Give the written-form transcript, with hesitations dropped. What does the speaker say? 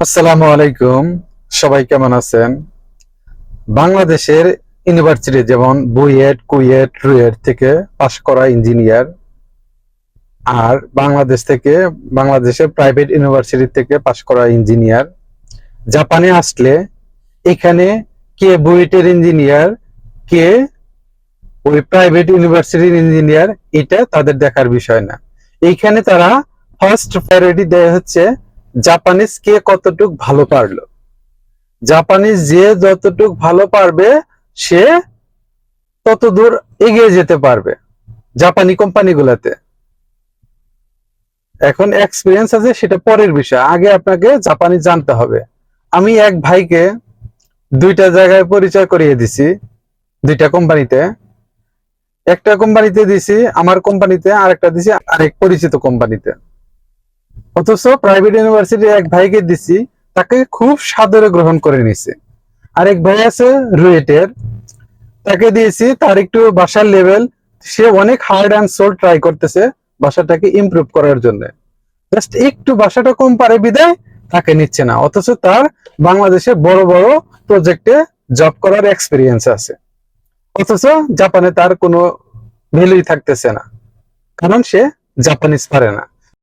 আসসালামু আলাইকুম। সবাই কেমন আছেন? বাংলাদেশের ইউনিভার্সিটি যেমন বুয়েট, কুয়েট, রুয়েট থেকে পাশ করা ইঞ্জিনিয়ার, আর বাংলাদেশের প্রাইভেট ইউনিভার্সিটি থেকে পাশ করা ইঞ্জিনিয়ার জাপানে আসলে এখানে কে বুয়েটের ইঞ্জিনিয়ার, কে ওই প্রাইভেট ইউনিভার্সিটির ইঞ্জিনিয়ার, এটা তাদের দেখার বিষয় না। এইখানে তারা ফার্স্ট প্রায়োরিটি দেয় হচ্ছে জাপানিজ কে কতটুক ভালো পারলো। জাপানিজ যে যতটুক ভালো পারবে সে তত দূর এগিয়ে যেতে পারবে জাপানি কোম্পানিগুলোতে। এখন এক্সপিরিয়েন্স আছে সেটা পরের বিষয়, আগে আপনাকে জাপানি জানতে হবে। আমি এক ভাইকে দুইটা জায়গায় পরিচয় করিয়ে দিছি, দুইটা কোম্পানিতে। একটা কোম্পানিতে দিছি আমার কোম্পানিতে, আর একটা দিছি আরেক পরিচিত কোম্পানিতে। অথচ প্রাইভেট ইউনিভার্সিটি এক ভাইকে দিছি, তাকে খুব সাদরে গ্রহণ করে নিছে। আরেক ভাই আছে রুয়েটের, তাকে দিয়েছি তার একটু বাসার লেভেল, সে অনেক হার্ড অ্যান্ড সোল ট্রাই করতেছে বাসাটাকে ইমপ্রুভ করার জন্য। জাস্ট একটু বাসাটা কম পারে বিদায় তাকে নিচ্ছে না, অথচ তার বাংলাদেশে বড় বড় প্রজেক্টে জব করার এক্সপিরিয়েন্স আছে। অথচ জাপানে তার কোনো ভ্যালুই থাকতেছে না, কারণ সে জাপানিজ পারে না।